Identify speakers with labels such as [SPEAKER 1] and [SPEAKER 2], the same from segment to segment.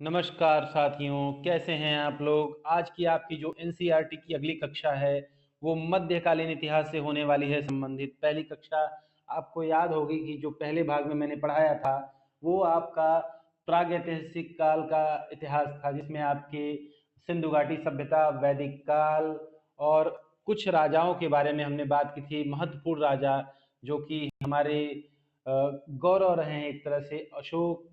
[SPEAKER 1] नमस्कार साथियों, कैसे हैं आप लोग। आज की आपकी जो एनसीईआरटी की अगली कक्षा है वो मध्यकालीन इतिहास से होने वाली है संबंधित। पहली कक्षा आपको याद होगी कि जो पहले भाग में मैंने पढ़ाया था वो आपका प्रागैतिहासिक काल का इतिहास था, जिसमें आपके सिंधु घाटी सभ्यता, वैदिक काल और कुछ राजाओं के बारे में हमने बात की थी। महत्वपूर्ण राजा जो कि हमारे गौरव रहे हैं एक तरह से। अशोक,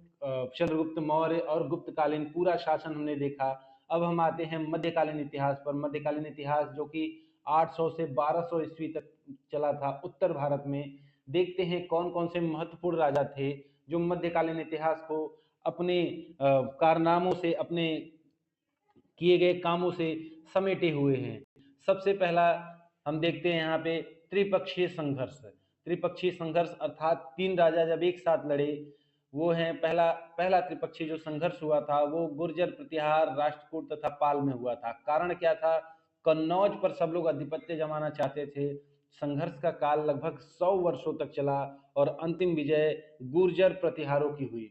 [SPEAKER 1] चंद्रगुप्त मौर्य और गुप्तकालीन पूरा शासन हमने देखा। अब हम आते हैं मध्यकालीन इतिहास पर। मध्यकालीन इतिहास जो कि 800 से 1200 ईस्वी तक चला था उत्तर भारत में। देखते हैं कौन कौन से महत्वपूर्ण राजा थे जो मध्यकालीन इतिहास को अपने कारनामों से, अपने किए गए कामों से समेटे हुए हैं। सबसे पहला हम देखते हैं यहाँ पे त्रिपक्षीय संघर्ष। त्रिपक्षीय संघर्ष अर्थात तीन राजा जब एक साथ लड़े, वो है पहला पहला त्रिपक्षीय जो संघर्ष हुआ था वो गुर्जर, प्रतिहार, राष्ट्रकूट तथा पाल में हुआ था। कारण क्या था? कन्नौज पर सब लोग आधिपत्य जमाना चाहते थे। संघर्ष का काल लगभग 100 वर्षों तक चला और अंतिम विजय गुर्जर प्रतिहारों की हुई।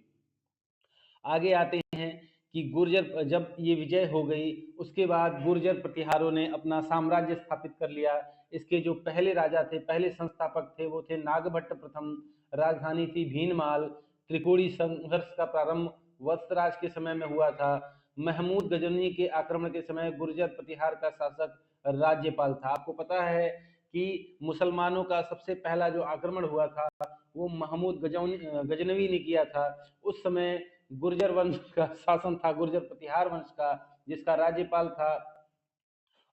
[SPEAKER 1] आगे आते हैं कि गुर्जर जब ये विजय हो गई उसके बाद गुर्जर प्रतिहारों ने अपना साम्राज्य स्थापित कर लिया। इसके जो पहले राजा थे, पहले संस्थापक थे, वो थे नागभट्ट प्रथम। राजधानी थी भीनमाल। त्रिकोणी संघर्ष का प्रारंभ वत्सराज के समय में हुआ था। महमूद गजनवी के आक्रमण के समय गुर्जर प्रतिहार का शासक राज्यपाल था। आपको पता है कि मुसलमानों का सबसे पहला जो आक्रमण हुआ था वो महमूद गजनवी ने किया था। उस समय गुर्जर वंश का शासन था, गुर्जर प्रतिहार वंश का, जिसका राज्यपाल था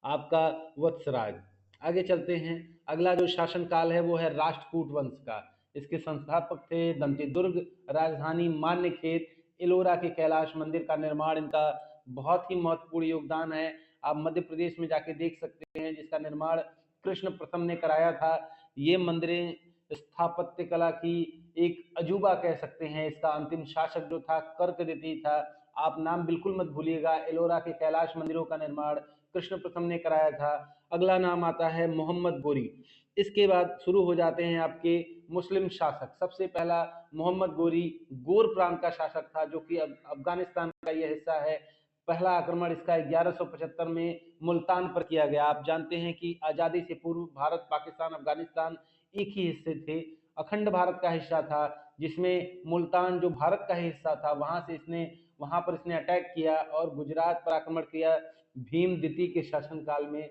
[SPEAKER 1] आपका वत्सराज। आगे चलते हैं। अगला जो शासन काल है वो है राष्ट्रकूट वंश का। इसके संस्थापक थे दंतीदुर्ग। राजधानी मान्यखेत। एलोरा के कैलाश मंदिर का निर्माण इनका बहुत ही महत्वपूर्ण योगदान है। आप मध्य प्रदेश में जाके देख सकते हैं, जिसका निर्माण कृष्ण प्रथम ने कराया था। ये मंदिरें स्थापत्य कला की एक अजूबा कह सकते हैं। इसका अंतिम शासक जो था कर्कदिति था। आप नाम बिल्कुल मत भूलिएगा। एलोरा के कैलाश मंदिरों का निर्माण कृष्ण प्रथम ने कराया था। अगला नाम आता है मोहम्मद गोरी। इसके बाद शुरू हो जाते हैं आपके मुस्लिम शासक। सबसे पहला मोहम्मद गोरी गोर प्रांत का शासक था, जो कि अब अफगानिस्तान का यह हिस्सा है। पहला आक्रमण इसका 1175 में मुल्तान पर किया गया। आप जानते हैं कि आज़ादी से पूर्व भारत, पाकिस्तान, अफगानिस्तान एक ही हिस्से थे, अखंड भारत का हिस्सा था, जिसमें मुल्तान जो भारत का हिस्सा था वहां पर इसने अटैक किया और गुजरात पर आक्रमण किया। भीमदिति के शासनकाल में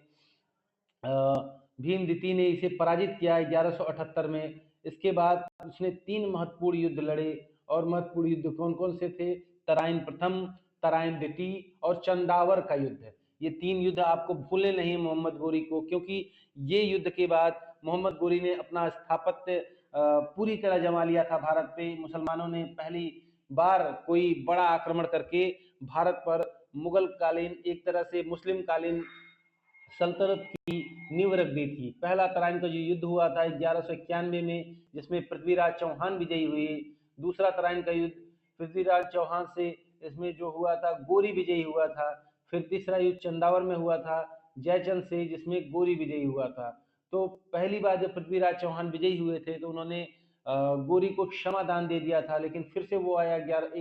[SPEAKER 1] भीमदिति ने इसे पराजित किया 1178 में। इसके बाद उसने तीन महत्वपूर्ण युद्ध लड़े। और महत्वपूर्ण युद्ध कौन कौन से थे? तराइन प्रथम, तराइन द्वितीय और चंदावर का युद्ध। ये तीन युद्ध आपको भूले नहीं मोहम्मद गोरी को, क्योंकि ये युद्ध के बाद मोहम्मद गोरी ने अपना स्थापत्य पूरी तरह जमा लिया था भारत पे। मुसलमानों ने पहली बार कोई बड़ा आक्रमण करके भारत पर मुगल कालीन, एक तरह से मुस्लिम कालीन सल्तनत की नींव रख दी थी। पहला तराइन का जो युद्ध हुआ था 1191 में, जिसमें पृथ्वीराज चौहान विजयी हुए। दूसरा तराइन का युद्ध पृथ्वीराज चौहान से इसमें जो हुआ था गोरी विजयी हुआ था। फिर तीसरा युद्ध चंदावर में हुआ था जयचंद से, जिसमें गोरी विजयी हुआ था। तो पहली बार जब पृथ्वीराज चौहान विजयी हुए थे तो उन्होंने गोरी को क्षमा दान दे दिया था, लेकिन फिर से वो आया 11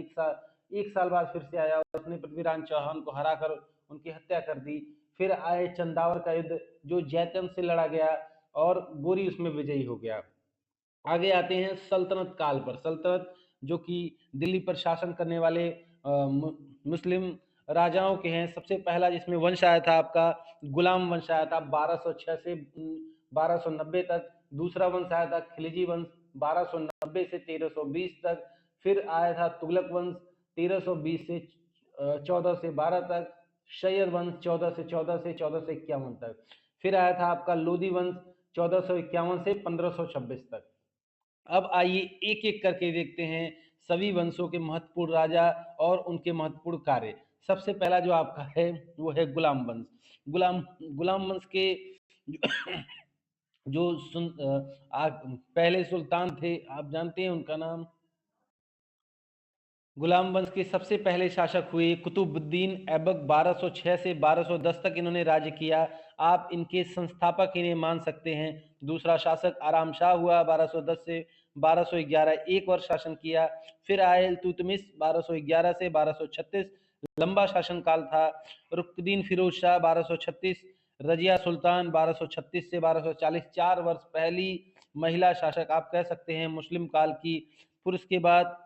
[SPEAKER 1] एक साल बाद फिर से आया और उसने पृथ्वीराज चौहान को हराकर उनकी हत्या कर दी। फिर आए चंदावर का युद्ध जो जयचंद से लड़ा गया और गोरी उसमें विजयी हो गया। आगे आते हैं सल्तनत काल पर। सल्तनत जो कि दिल्ली पर शासन करने वाले मुस्लिम राजाओं के हैं। सबसे पहला जिसमें वंश आया था आपका गुलाम वंश आया था 1206 से 1290 तक। दूसरा वंश आया था खिलजी वंश 1290 से 1320 तक। फिर आया था तुगलक वंश 1320 से 14 से 12 तक। सैयद वंश 14 से 1451 तक। फिर आया था आपका लोधी वंश 1451 से 1526 तक। अब आइए एक एक करके देखते हैं सभी वंशों के महत्वपूर्ण राजा और उनके महत्वपूर्ण कार्य। सबसे पहला जो आपका है वो है गुलाम वंश। गुलाम गुलाम वंश के जो पहले सुल्तान थे, आप जानते हैं उनका नाम। गुलाम वंश के सबसे पहले शासक हुए कुतुबुद्दीन ऐबक। 1206 से 1210 तक इन्होंने राज्य किया। आप इनके संस्थापक इन्हें मान सकते हैं। दूसरा शासक आराम शाह हुआ 1210 से 1211 एक वर्ष शासन किया। फिर आए इल्तुतमिश 1211 से 1236, लंबा शासन काल था। रुकनुद्दीन फिरोज शाह 1236, रजिया सुल्तान 1236 से 1240, 4 वर्ष पहली महिला शासक आप कह सकते हैं मुस्लिम काल की। फिर उसके बाद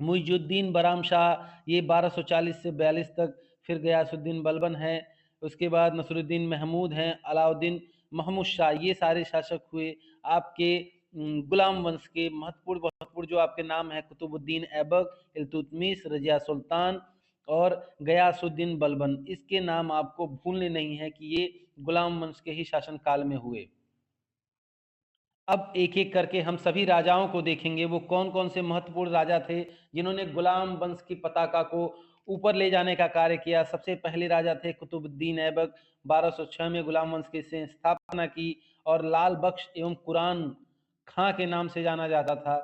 [SPEAKER 1] मुइजुद्दीन बराम शाह, ये 1240 से 42 तक। फिर गयासुद्दीन बलबन है। उसके बाद नसरुद्दीन महमूद हैं, अलाउद्दीन महमूद शाह, ये सारे शासक हुए आपके गुलाम वंश के। महत्वपूर्ण महत्वपूर्ण जो आपके नाम है कुतुबुद्दीन ऐबक, इल्तुतमिश, रजिया सुल्तान और गयासुद्दीन बलबन, इसके नाम आपको भूलने नहीं है कि ये गुलाम वंश के ही शासन काल में हुए। अब एक एक करके हम सभी राजाओं को देखेंगे, वो कौन कौन से महत्वपूर्ण राजा थे जिन्होंने गुलाम वंश की पताका को ऊपर ले जाने का कार्य किया। सबसे पहले राजा थे कुतुबुद्दीन ऐबक, 1206 में गुलाम वंश की स्थापना की और लाल बख्श एवं कुरान खां के नाम से जाना जाता था।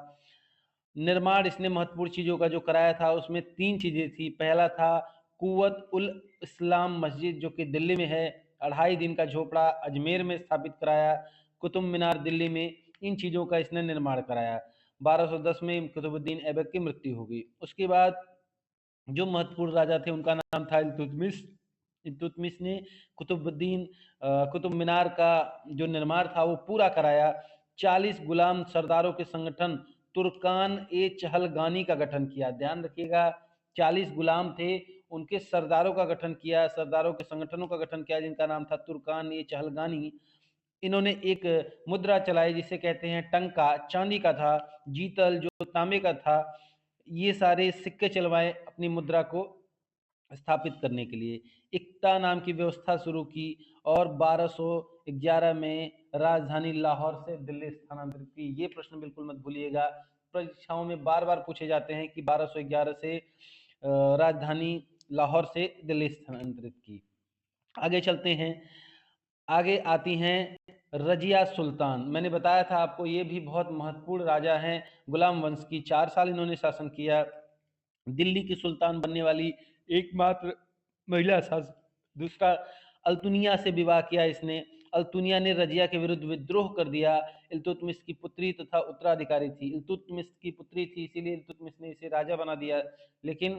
[SPEAKER 1] निर्माण इसने महत्वपूर्ण चीज़ों का जो कराया था उसमें 3 चीज़ें थी। पहला था कुव्वत उल इस्लाम मस्जिद जो कि दिल्ली में है, 2.5 दिन का झोपड़ा अजमेर में स्थापित कराया, कुतुब मीनार दिल्ली में, इन चीज़ों का इसने निर्माण कराया। 1210 में कुतुबुद्दीन ऐबक की मृत्यु हो गई। उसके बाद जो महत्वपूर्ण राजा थे उनका नाम था इल्तुतमिश। इल्तुतमिश ने कुतुब मीनार का जो निर्माण था वो पूरा कराया। 40 गुलाम सरदारों के संगठन तुर्कान ए चहलगानी का गठन किया। ध्यान रखिएगा, 40 गुलाम थे, उनके सरदारों का गठन किया, सरदारों के संगठनों का गठन किया जिनका नाम था तुर्कान ए चहलगानी। इन्होंने एक मुद्रा चलाई जिसे कहते हैं टंका, चांदी का था, जीतल जो तांबे का था, ये सारे सिक्के चलवाए अपनी मुद्रा को स्थापित करने के लिए। इक्ता नाम की व्यवस्था शुरू की और 1211 में राजधानी लाहौर से दिल्ली स्थानांतरित की। ये प्रश्न बिल्कुल मत भूलिएगा, परीक्षाओं में बार बार पूछे जाते हैं कि 1211 से राजधानी लाहौर से दिल्ली स्थानांतरित की। आगे चलते हैं, आगे आती हैं रजिया सुल्तान। मैंने बताया था आपको ये भी बहुत महत्वपूर्ण राजा हैं गुलाम वंश की। 4 साल इन्होंने शासन किया। दिल्ली की सुल्तान बनने वाली एकमात्र महिला शासक। दूसरा, अल्तुनिया से विवाह किया इसने। अल्तुनिया ने रजिया के विरुद्ध विद्रोह कर दिया। इल्तुतमिश की पुत्री तथा उत्तराधिकारी थी। इल्तुतमिश की पुत्री थी इसीलिए इल्तुतमिश ने इसे राजा बना दिया। लेकिन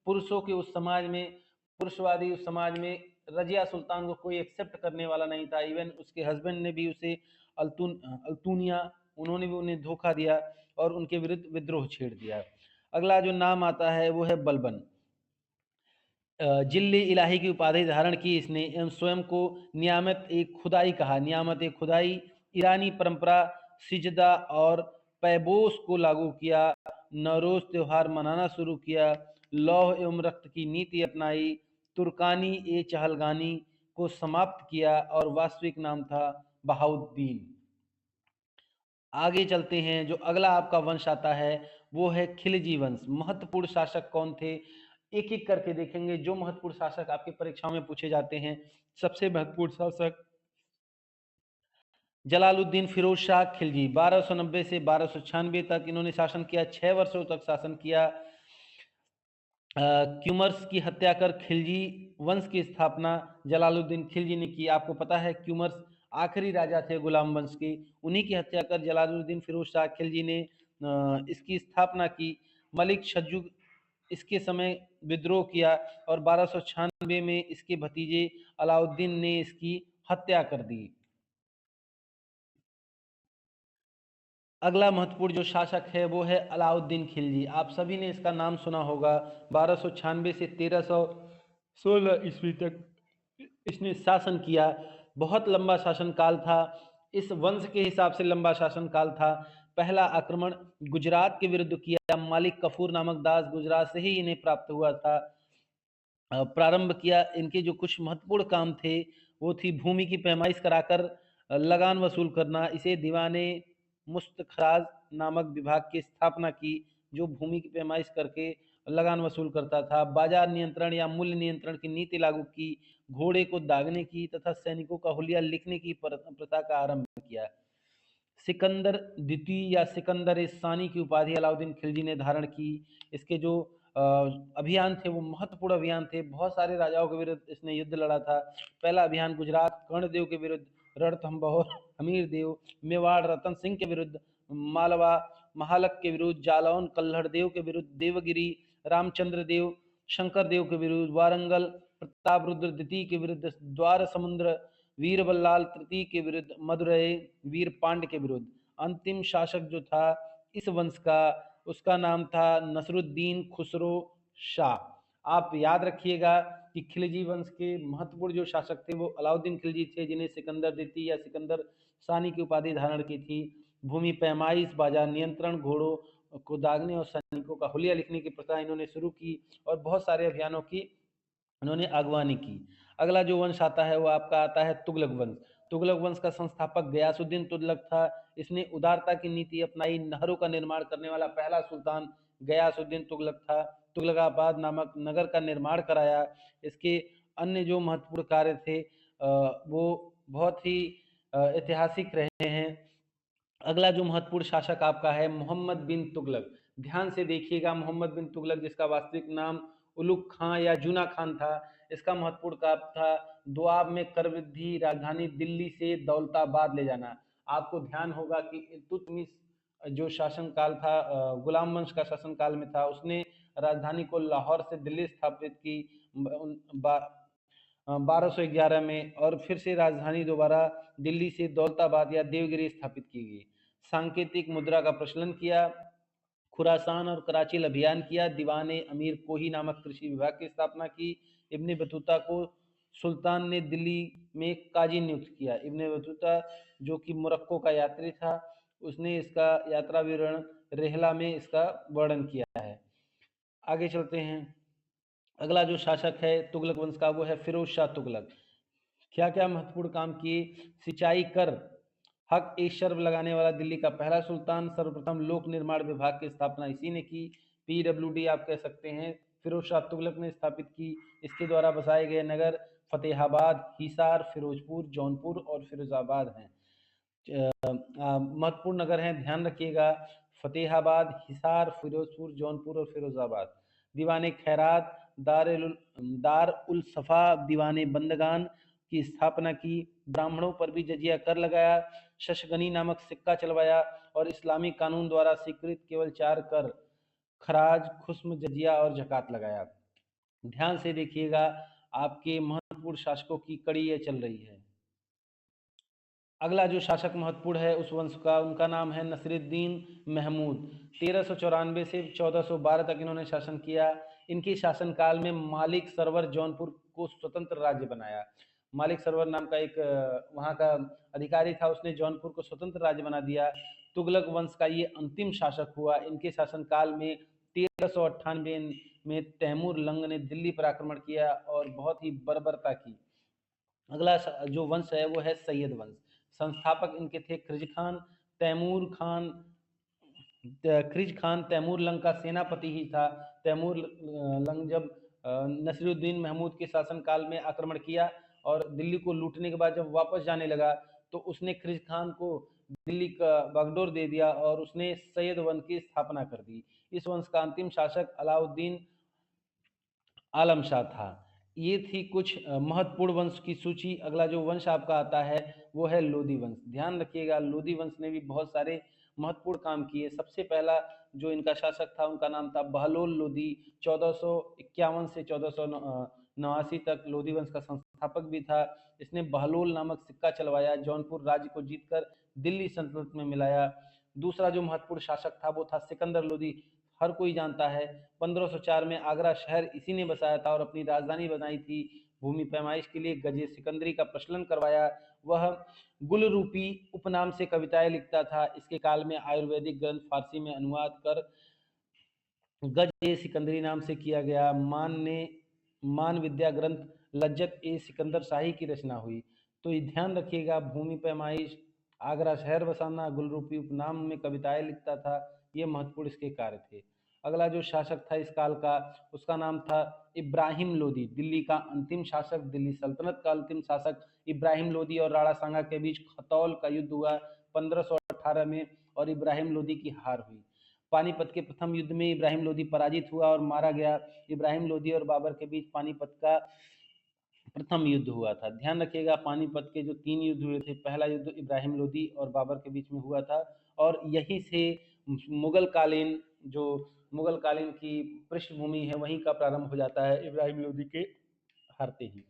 [SPEAKER 1] पुरुषों के उस समाज में, पुरुषवादी उस समाज में रजिया सुल्तान को कोई एक्सेप्ट करने वाला नहीं था। इवन उसके हस्बैंड ने भी उसे अल्तुनिया, उन्होंने भी उन्हें धोखा दिया और उनके विरुद्ध विद्रोह छेड़ दिया। अगला जो नाम आता है वो है बलबन। जिल्ले इलाही की उपाधि धारण की इसने एवं स्वयं को नियामत एक खुदाई कहा। नियामत एक खुदाई ईरानी परंपरा सिजदा और पैबोस को लागू किया। नवरोज त्योहार मनाना शुरू किया। लौह एवं रक्त की नीति अपनाई। तुर्कानी ए चहलगानी को समाप्त किया और वास्तविक नाम था बहाउद्दीन। आगे चलते हैं, जो अगला आपका वंश आता है वो है खिलजी वंश। महत्वपूर्ण शासक कौन थे, एक एक करके देखेंगे। जो महत्वपूर्ण शासक आपकी परीक्षाओं में पूछे जाते हैं, सबसे महत्वपूर्ण शासक जलालुद्दीन फिरोज शाह खिलजी, 1290 से 1296 तक इन्होंने शासन किया। 6 वर्षों तक शासन किया। क्यूमर्स की हत्या कर खिलजी वंश की स्थापना जलालुद्दीन खिलजी ने की। आपको पता है क्यूमर्स आखिरी राजा थे गुलाम वंश के, उन्हीं की हत्या कर जलालुद्दीन फिरोज शाह खिलजी ने इसकी स्थापना की। मलिक सज्जुग इसके समय विद्रोह किया और 1296 में इसके भतीजे अलाउद्दीन ने इसकी हत्या कर दी। अगला महत्वपूर्ण जो शासक है वो है अलाउद्दीन खिलजी। आप सभी ने इसका नाम सुना होगा। 1296 से 1316 ईस्वी तक इसने शासन किया। बहुत लंबा शासन काल था, इस वंश के हिसाब से लंबा शासन काल था। पहला आक्रमण गुजरात के विरुद्ध किया। मालिक कफूर नामक दास गुजरात से ही इन्हें प्राप्त हुआ था। प्रारंभ किया। इनके जो कुछ महत्वपूर्ण काम थे वो थी भूमि की पैमाइश कराकर लगान वसूल करना। इसे दीवाने मुस्तखराज नामक विभाग की स्थापना की जो भूमि की पैमाइश करके लगान वसूल करता था। बाजार नियंत्रण या मूल्य नियंत्रण की नीति लागू की। घोड़े को दागने की तथा सैनिकों का हुलिया लिखने की प्रथा का आरंभ किया। सिकंदर द्वितीय या सिकंदर ए सानी की उपाधि अलाउद्दीन खिलजी ने धारण की। इसके जो अभियान थे वो महत्वपूर्ण अभियान थे। बहुत सारे राजाओं के विरुद्ध इसने युद्ध लड़ा था। पहला अभियान गुजरात कर्णदेव के विरुद्ध, रणथंभौर हमीर देव, मेवाड़ रतन सिंह के विरुद्ध, मालवा महालक के विरुद्ध, जालौन कल्हड़ देव के विरुद्ध, देवगिरी रामचंद्र देव शंकर देव के विरुद्ध, वारंगल प्रताप रुद्र द्वितीय के विरुद्ध, द्वार समुद्र वीर बल्लाल तृतीय के विरुद्ध, मदुरई वीर पांड्य के विरुद्ध। अंतिम शासक जो था इस वंश का, उसका नाम था नसरुद्दीन खुसरो शाह। आप याद रखिएगा कि खिलजी वंश के महत्वपूर्ण जो शासक थे वो अलाउद्दीन खिलजी थे, जिन्हें सिकंदर द्वितीय या सिकंदर सानी की उपाधि धारण की थी। भूमि पैमाइश, बाजार नियंत्रण, घोड़ों को दागने और सैनिकों का हुलिया लिखने की प्रथा इन्होंने शुरू की और बहुत सारे अभियानों की इन्होंने अगवानी की। अगला जो वंश आता है वो आपका आता है तुगलक वंश। तुगलक वंश का संस्थापक गयासुद्दीन तुगलक था। इसने उदारता की नीति अपनाई। नहरों का निर्माण करने वाला पहला सुल्तान गयासुद्दीन तुगलक था। तुगलकाबाद नामक नगर का निर्माण कराया। इसके अन्य जो महत्वपूर्ण कार्य थे वो बहुत ही ऐतिहासिक रहे हैं। अगला जो महत्वपूर्ण शासक आपका है मोहम्मद बिन तुगलक। ध्यान से देखिएगा, मोहम्मद बिन तुगलक जिसका वास्तविक नाम उलुग खां या जूना खान था, इसका महत्वपूर्ण काम था दोआब में कर वृद्धि, राजधानी दिल्ली से दौलताबाद ले जाना। आपको ध्यान होगा कि इल्तुतमिश जो शासन काल था गुलाम वंश का शासन काल में था, उसने राजधानी को लाहौर से दिल्ली स्थापित की 1211 में, और फिर से राजधानी दोबारा दिल्ली से दौलताबाद या देवगिरी स्थापित की गई। सांकेतिक मुद्रा का प्रचलन किया, खुरासान और कराची अभियान किया, दीवान अमीर कोही नामक कृषि विभाग की स्थापना की। इब्ने बतूता को सुल्तान ने दिल्ली में काजी नियुक्त किया। इब्ने बतूता जो कि मोरक्को का यात्री था, उसने इसका यात्रा विवरण रेहला में इसका वर्णन किया है। आगे चलते हैं। अगला जो शासक है तुगलक वंश का वो है फिरोज शाह तुगलक। क्या क्या महत्वपूर्ण काम किए? सिंचाई कर हक ए शर्ब लगाने वाला दिल्ली का पहला सुल्तान। सर्वप्रथम लोक निर्माण विभाग की स्थापना इसी ने की। पीडब्ल्यूडी आप कह सकते हैं, फिरोज शाह तुगलक ने स्थापित की। इसके द्वारा बसाए गए नगर फतेहाबाद, हिसार, फिरोजपुर, जौनपुर और फिरोजाबाद हैं। महत्वपूर्ण नगर हैं, ध्यान रखिएगा, फतेहाबाद, हिसार, फिरोजपुर, जौनपुर और फिरोजाबाद। दीवाने खैरात, दार उल सफ़ा दीवाने बंदगान की स्थापना की। ब्राह्मणों पर भी जजिया कर लगाया। शशगनी नामक सिक्का चलवाया और इस्लामी कानून द्वारा स्वीकृत केवल 4 कर खराज, खुस्म, जजिया और जकात लगाया। ध्यान से देखिएगा, आपके महत्वपूर्ण शासकों की कड़ी ये चल रही है। अगला जो शासक महत्वपूर्ण है उस वंश का, उनका नाम है नसीरुद्दीन महमूद। 1394 से 1412 तक इन्होंने शासन किया। इनके शासनकाल में मालिक सरवर जौनपुर को स्वतंत्र राज्य बनाया। मालिक सरवर नाम का एक वहाँ का अधिकारी था, उसने जौनपुर को स्वतंत्र राज्य बना दिया। तुगलक वंश का ये अंतिम शासक हुआ। इनके शासनकाल में 1398 में तैमूर लंग ने दिल्ली पर आक्रमण किया और बहुत ही बर्बरता की। अगला जो वंश है वो है सैयद वंश। संस्थापक इनके थे खिज खान तैमूर खान। खिज खान तैमूर लंग का सेनापति ही था। तैमूर लंग जब नसीरुद्दीन महमूद के शासनकाल में आक्रमण किया और दिल्ली को लूटने के बाद जब वापस जाने लगा तो उसने खिज खान को दिल्ली का बागडोर दे दिया और उसने सैयद वंश की स्थापना कर दी। इस वंश का अंतिम शासक अलाउद्दीन आलम शाह था। ये थी कुछ महत्वपूर्ण वंश की सूची। अगला जो वंश आपका आता है वो है लोधी वंश। ध्यान रखिएगा, लोधी वंश ने भी बहुत सारे महत्वपूर्ण काम किए। सबसे पहला जो इनका शासक था उनका नाम था बहलोल लोधी। 1451 से 1489 तक लोधी वंश का संस्थापक भी था। इसने बहलोल नामक सिक्का चलवाया, जौनपुर राज्य को जीतकर दिल्ली सल्तनत में मिलाया। दूसरा जो महत्वपूर्ण शासक था वो था सिकंदर लोधी। हर कोई जानता है 1504 में आगरा शहर इसी ने बसाया था और अपनी राजधानी बनाई थी। भूमि पैमाइश के लिए गजे सिकंदरी का प्रचलन करवाया। वह गुल रूपी उपनाम से कविताएं लिखता था। इसके काल में आयुर्वेदिक ग्रंथ फारसी में अनुवाद कर गज ए सिकंदरी नाम से किया गया। मान विद्या ग्रंथ लज्जत ए सिकंदर शाही की रचना हुई। तो ये ध्यान रखिएगा, भूमि पैमाइश, आगरा शहर बसाना, गुलरूपी उपनाम में कविताएं लिखता था, ये महत्वपूर्ण इसके कार्य थे। अगला जो शासक था इस काल का उसका नाम था इब्राहिम लोदी। दिल्ली का अंतिम शासक, दिल्ली सल्तनत का अंतिम शासक इब्राहिम लोदी और राणा सांगा के बीच खतौल का युद्ध हुआ 1518 में और इब्राहिम लोदी की हार हुई। पानीपत के प्रथम युद्ध में इब्राहिम लोदी पराजित हुआ और मारा गया। इब्राहिम लोदी और बाबर के बीच पानीपत का प्रथम युद्ध हुआ था। ध्यान रखिएगा, पानीपत के जो 3 युद्ध हुए थे, पहला युद्ध इब्राहिम लोदी और बाबर के बीच में हुआ था और यहीं से मुगल कालीन की पृष्ठभूमि है वहीं का प्रारंभ हो जाता है इब्राहिम लोदी के हारते ही।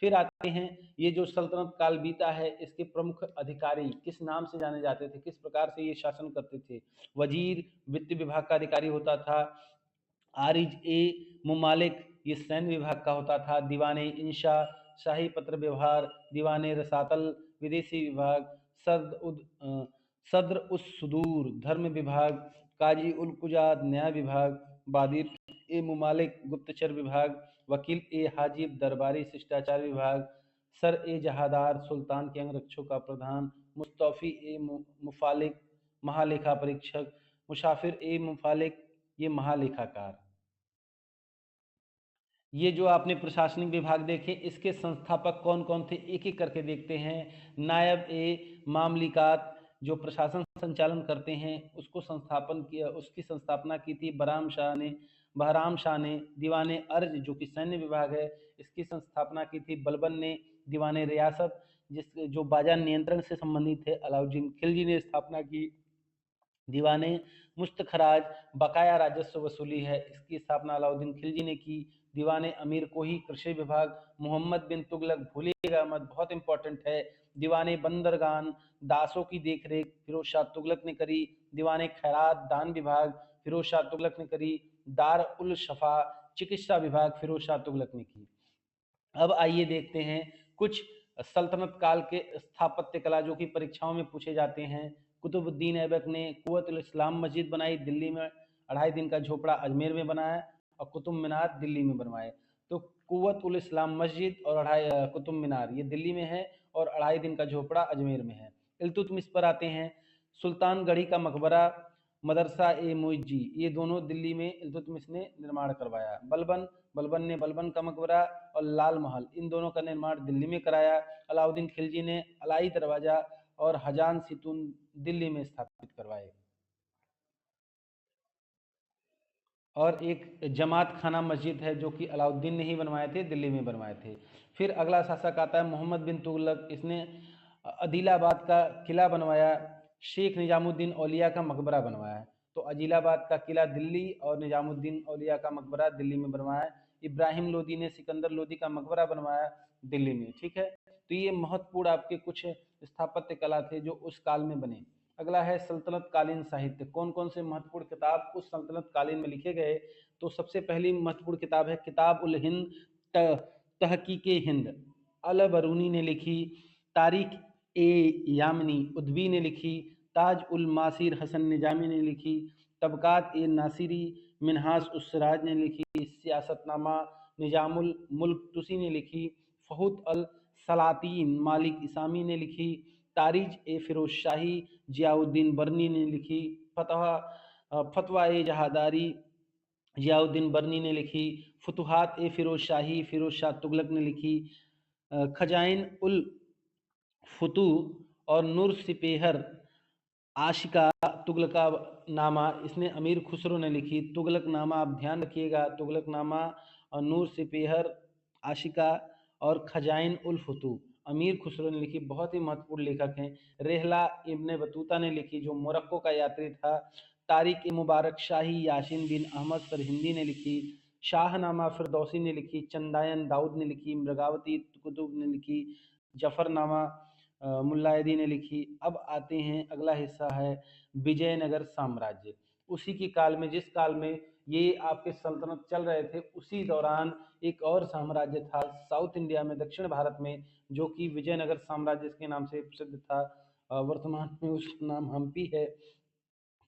[SPEAKER 1] फिर आते हैं, ये जो सल्तनत काल बीता है इसके प्रमुख अधिकारी किस नाम से जाने जाते थे, किस प्रकार से ये शासन करते थे। वजीर वित्त विभाग का अधिकारी होता था। आरिज ए मुमालिक ये सैन्य विभाग का होता था। दीवाने इंशा शाही पत्र व्यवहार। दीवाने रसातल विदेशी विभाग। सद्र उस सुदूर धर्म विभाग। काजी उल कुजात न्याय विभाग। बादिर ए मुमालिक गुप्तचर विभाग। वकील ए हाजिब दरबारी शिष्टाचार विभाग। सर ए जहादार सुल्तान के अंगरक्षकों का प्रधान। मुस्तौफी ए मुफालिक महालेखा परीक्षक। मुशाफिर ए मुफालिक ये महालेखाकार। ये जो आपने प्रशासनिक विभाग देखे इसके संस्थापक कौन कौन थे एक एक करके देखते हैं। नायब ए मामलिकात जो प्रशासन संचालन करते हैं उसको संस्थापन किया, उसकी संस्थापना की थी बहराम शाह ने। दीवाने अर्ज जो कि सैन्य विभाग है इसकी संस्थापना की थी बलबन ने। दीवाने रियासत जो बाजार नियंत्रण से संबंधित है अलाउद्दीन खिलजी ने स्थापना की। दीवाने मुस्तखराज बकाया राजस्व वसूली है इसकी स्थापना अलाउद्दीन खिलजी ने की। दीवाने अमीर कोही कृषि विभाग मोहम्मद बिन तुगलक भूलिएगा मत, बहुत इंपॉर्टेंट है। दीवाने बंदरगान दासों की देखरेख फिरोज शाह तुगलक ने करी। दीवाने खैरात दान विभाग फिरोज शाह तुगलक ने करी। दार उल शफा चिकित्सा विभाग फिरोज शाह तुगलक ने की। अब आइए देखते हैं कुछ सल्तनत काल के स्थापत्य कला जो कि परीक्षाओं में पूछे जाते हैं। कुतुबुद्दीन ऐबक ने कुव्वतुल इस्लाम मस्जिद बनाई दिल्ली में। 2.5 दिन का झोपड़ा अजमेर में बनाया और कुतुब मीनार दिल्ली में बनवाए। तो कुव्वतुल इस्लाम मस्जिद और कुतुब मीनार ये दिल्ली में है और 2.5 दिन का झोपड़ा अजमेर में है। इल्तुतमिश पर आते हैं। सुल्तानगढ़ी का मकबरा मदरसा ए मुइज्जी ये दोनों दिल्ली में इल्तुतमिश ने निर्माण करवाया। बलबन ने बलबन का मकबरा और लाल महल इन दोनों का निर्माण दिल्ली में कराया। अलाउद्दीन खिलजी ने अलाई दरवाजा और हजान सितून दिल्ली में स्थापित करवाए। और एक जमात खाना मस्जिद है जो कि अलाउद्दीन ने ही बनवाए थे, दिल्ली में बनवाए थे। फिर अगला शासक आता है मोहम्मद बिन तुगलक। इसने अदिलाबाद का किला बनवाया। शेख निजामुद्दीन औलिया का मकबरा बनवाया। तो अदिलाबाद का किला दिल्ली और निजामुद्दीन औलिया का मकबरा दिल्ली में बनवाया। इब्राहिम लोदी ने सिकंदर लोदी का मकबरा बनवाया दिल्ली में। ठीक है, तो ये महत्वपूर्ण आपके कुछ स्थापत्य कला थे जो उस काल में बने। अगला है सल्तनत कालीन साहित्य। कौन कौन से महत्वपूर्ण किताब उस सल्तनत कालीन में लिखे गए। तो सबसे पहली महत्वपूर्ण किताब है किताब उल हिंद तहकीक हिंद अल बरूनी ने लिखी। तारीख ए यामनी उद्वी ने लिखी। ताज उल मासिर हसन निजामी ने लिखी। तबकात ए नासिरी मिनहास उस्सराज ने लिखी। सियासतनामा निजामुल मुल्क तुसी ने लिखी। फहूत अल सलातीन मालिक इसामी ने लिखी। तारीज ए फिरोज शाही जियाउद्दीन बर्नी ने लिखी। फतवा ए जहादारी जियाउद्दीन बर्नी ने लिखी। फतुहात ए फिरोज शाही फिरोज शाह तुगलक ने लिखी। खजाइन उल फतू और नूर सिपेहर आशिका तुगलका नामा इसने अमीर खुसरो ने लिखी। तुगलक नामा आप ध्यान रखिएगा, तुगलक नामा और नूर सिपेहर आशिका और खजाइन उल फतू अमीर खुसरो ने लिखी, बहुत ही महत्वपूर्ण लेखक हैं। रेहला इब्ने बतूता ने लिखी जो मोरक्को का यात्री था। तारिक ए मुबारक शाही यासिन बिन अहमद सरहिंदी ने लिखी। शाहनामा फिरदौसी ने लिखी। चंदायन दाऊद ने लिखी। मृगावती कुतुब ने लिखी। जफरनामा मुल्लायदी ने लिखी। अब आते हैं, अगला हिस्सा है विजयनगर साम्राज्य। उसी के काल में, जिस काल में ये आपके सल्तनत चल रहे थे, उसी दौरान एक और साम्राज्य था साउथ इंडिया में, दक्षिण भारत में, जो कि विजयनगर साम्राज्य के नाम से प्रसिद्ध था। वर्तमान में उसका नाम हम्पी है।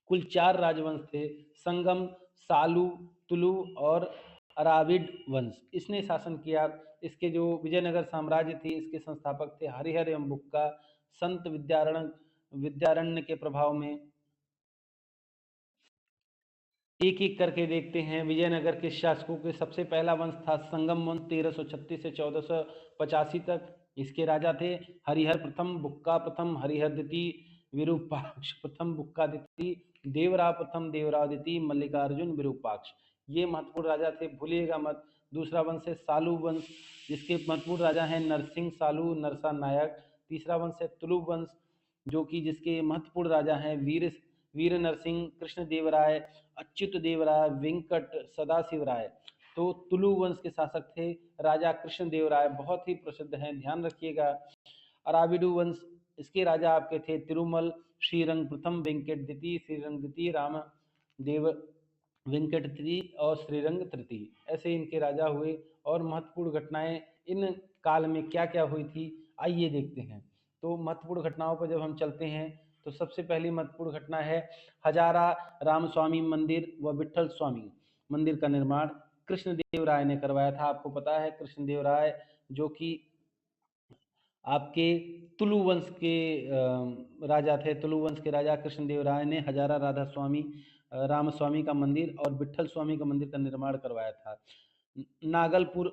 [SPEAKER 1] कुल 4 राजवंश थे, संगम, सालू, तुलु और अराविड वंश। इसने शासन किया। इसके जो विजयनगर साम्राज्य थी इसके संस्थापक थे हरिहर एवं बुक्का। संत विद्यारण्य के प्रभाव में। एक एक करके देखते हैं। विजयनगर के शासकों के सबसे पहला वंश था संगम वंश 1336 से 1485 तक। इसके राजा थे हरिहर प्रथम, बुक्का प्रथम, हरिहर द्वितीय, विरूपाक्ष प्रथम, बुक्का द्वितीय, देवराव प्रथम, देवराव द्वितीय, मल्लिकार्जुन, विरूपाक्ष। ये महत्वपूर्ण राजा थे, भूलिएगा मत। दूसरा वंश है सालू वंश, जिसके महत्वपूर्ण राजा हैं नरसिंह सालू, नरसा नायक। तीसरा वंश है तुलु वंश, जो कि जिसके महत्वपूर्ण राजा हैं वीर नरसिंह, कृष्णदेवराय, अच्युत देवराय, वेंकट सदाशिव राय। तो तुलु वंश के शासक थे राजा कृष्णदेवराय, बहुत ही प्रसिद्ध हैं, ध्यान रखिएगा। अराविडु वंश, इसके राजा आपके थे तिरुमल, श्रीरंग प्रथम, वेंकट द्वितीय, श्रीरंग द्वितीय, राम देव वेंकट तृतीय और श्रीरंग तृतीय, ऐसे इनके राजा हुए। और महत्वपूर्ण घटनाएं इन काल में क्या क्या हुई थी, आइए देखते हैं। तो महत्वपूर्ण घटनाओं पर जब हम चलते हैं तो सबसे पहली महत्वपूर्ण घटना है हजारा रामस्वामी मंदिर व विठल स्वामी मंदिर का निर्माण कृष्णदेव राय ने करवाया था। आपको पता है कृष्णदेव राय जो कि आपके तुलु वंश के राजा थे। तुलु वंश के राजा कृष्णदेव राय ने हजारा राधा स्वामी रामस्वामी का मंदिर और विठल स्वामी का मंदिर का निर्माण करवाया था। नागलपुर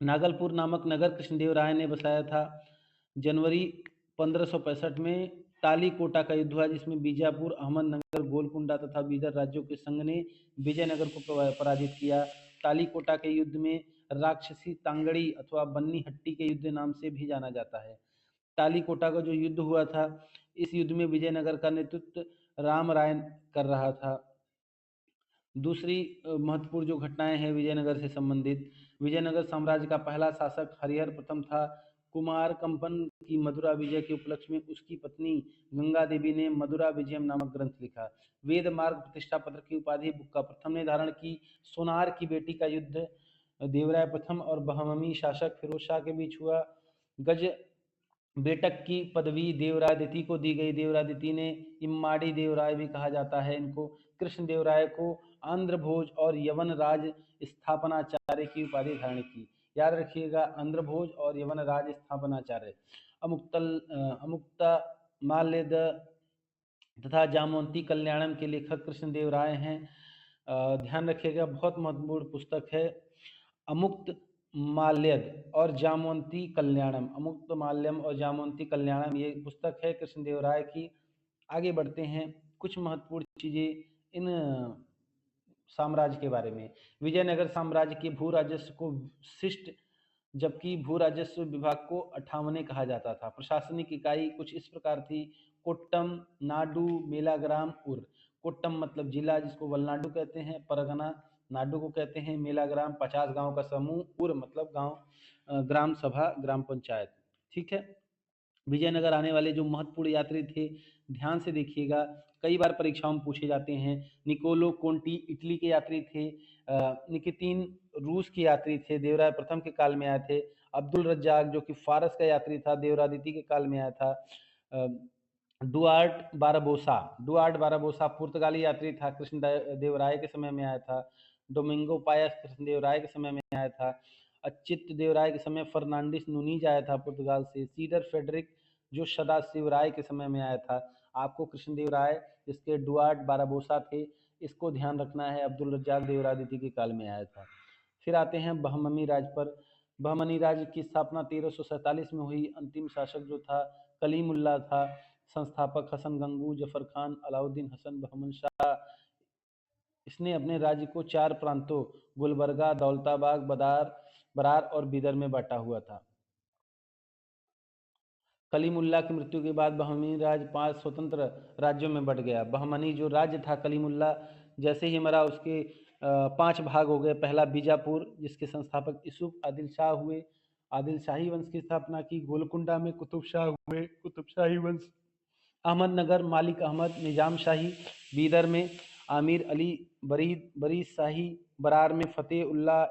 [SPEAKER 1] नागलपुर नामक नगर कृष्णदेव राय ने बसाया था। जनवरी 1565 में तालीकोटा का युद्ध हुआ, जिसमें बीजापुर, अहमदनगर, गोलकुंडा तथा बीदर राज्यों के संघ ने विजयनगर को पराजित किया। तालीकोटा के युद्ध में राक्षसी तांगड़ी अथवा बन्नी हट्टी के युद्ध नाम से भी जाना जाता है। तालीकोटा का जो युद्ध हुआ था, इस युद्ध में विजयनगर का नेतृत्व राम राय कर रहा था। दूसरी महत्वपूर्ण जो घटनाएं हैं विजयनगर से संबंधित, विजयनगर साम्राज्य का पहला शासक हरिहर प्रथम था। कुमार कंपन की मधुरा विजय के उपलक्ष्य में उसकी पत्नी गंगा देवी ने मधुरा विजयम नामक ग्रंथ लिखा। वेद मार्ग प्रतिष्ठा पत्र की उपाधि बुक्का प्रथम ने धारण की। सोनार की बेटी का युद्ध देवराय प्रथम और बहमनी शासक फिरोज शाह के बीच हुआ। गज बेटक की पदवी देवराय द्वितीय को दी गई। देवराय द्वितीय ने इम्माड़ी देवराय भी कहा जाता है इनको। कृष्ण देवराय को आंध्र भोज और यवन राज स्थापनाचार्य की उपाधि धारण की। याद रखिएगा, आंध्र भोज और यवन राज स्थापनाचार्य। अमुक्ता माल्यद तथा जामवंती कल्याणम के लेखक कृष्णदेव राय हैं। ध्यान रखिएगा, बहुत महत्वपूर्ण पुस्तक है अमुक्त माल्यद और जामवंती कल्याणम। अमुक्त माल्यम और जामवंती कल्याणम ये पुस्तक है कृष्णदेव राय की। आगे बढ़ते हैं, कुछ महत्वपूर्ण चीजें इन साम्राज्य के बारे में। विजयनगर साम्राज्य के भू राजस्व को शिष्ट, जबकि भू राजस्व विभाग को 58 कहा जाता था। प्रशासनिक इकाई कुछ इस प्रकार थी: कोट्टम, नाडु, मेलाग्राम, उर। कोट्टम मतलब जिला, जिसको वलनाडु कहते हैं। परगना नाडु को कहते हैं। मेलाग्राम 50 गांव का समूह। उर मतलब गांव, ग्राम सभा, ग्राम पंचायत। ठीक है। विजयनगर आने वाले जो महत्वपूर्ण यात्री थे, ध्यान से देखिएगा, कई बार परीक्षाओं में पूछे जाते हैं। निकोलो कोंटी इटली के यात्री थे। निकितीन रूस के यात्री थे, देवराय प्रथम के काल में आए थे। अब्दुल रज्जाक जो कि फारस का यात्री था, देवराय द्वितीय के काल में आया था। डुआर्ट बाराबोसा पुर्तगाली यात्री था, कृष्ण देवराय के समय में आया था। डोमिंगो पायस कृष्ण देवराय के समय में आया था। अच्युत देवराय के समय फर्नांडिस नूनीज आया था पुर्तगाल से। सीडर फेडरिक जो सदाशिव राय के समय में आया था। आपको कृष्णदेव राय जिसके डुआर्ट बाराबोसा थे, इसको ध्यान रखना है। अब्दुल रज्जाक देवराय द्वितीय के काल में आया था। फिर आते हैं बहमनी राज पर। बहमनी राज्य की स्थापना 1347 में हुई। अंतिम शासक जो था कलीमुल्ला था। संस्थापक हसन गंगू, जफर खान, अलाउद्दीन हसन बहमन शाह। इसने अपने राज्य को 4 प्रांतों गुलबर्गा, दौलताबाग, बरार और बीदर में बांटा हुआ था। कलीमुल्ला की मृत्यु के बाद बहमनी राज्य 5 स्वतंत्र राज्यों में बंट गया। बहमनी जो राज्य था कलीमुल्ला जैसे ही मरा, उसके 5 भाग हो गए। पहला बीजापुर, जिसके संस्थापक यूसुफ आदिल शाह हुए। आदिल शाही वंश की स्थापना की। गोलकुंडा में कुतुब शाह हुए, कुतुब शाही वंश। अहमदनगर मालिक अहमद निजाम शाही। बीदर में आमिर अली बरीद शाही। बरार में फतेह उल्लाह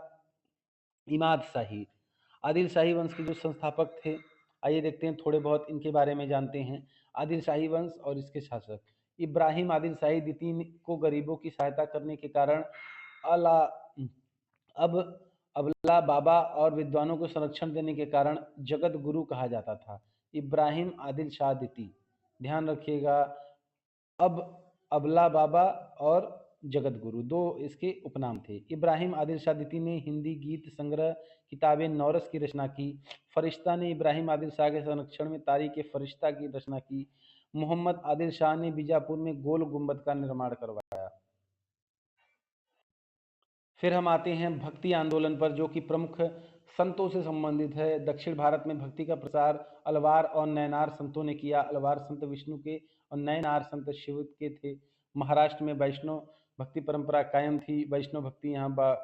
[SPEAKER 1] इमाद शाही। आदिल शाही वंश के जो संस्थापक थे, आइए देखते हैं, थोड़े बहुत इनके बारे में जानते हैं। आदिल शाही वंश और इसके शासक। इब्राहिम आदिल शाही द्वितीय को गरीबों की सहायता करने के कारण अला अब अबला बाबा और विद्वानों को संरक्षण देने के कारण जगत गुरु कहा जाता था। इब्राहिम आदिल शाह द्वितीय, ध्यान रखिएगा। अब अबला बाबा और जगत गुरु दो इसके उपनाम थे। इब्राहिम आदिल शाह द्वितीय ने हिंदी गीत संग्रह किताबे नौरस की रचना की। फरिश्ता ने इब्राहिम आदिल शाह के संरक्षण में तारीख फरिश्ता की रचना की। मोहम्मद आदिल शाह ने बीजापुर में गोल गुंबद का निर्माण करवाया। फिर हम आते हैं भक्ति आंदोलन पर, जो कि प्रमुख संतों से संबंधित है। दक्षिण भारत में भक्ति का प्रसार अलवार और नयनार संतों ने किया। अलवार संत विष्णु के और नयनार संत शिव के थे। महाराष्ट्र में वैष्णव भक्ति परंपरा कायम थी। वैष्णव भक्ति यहाँ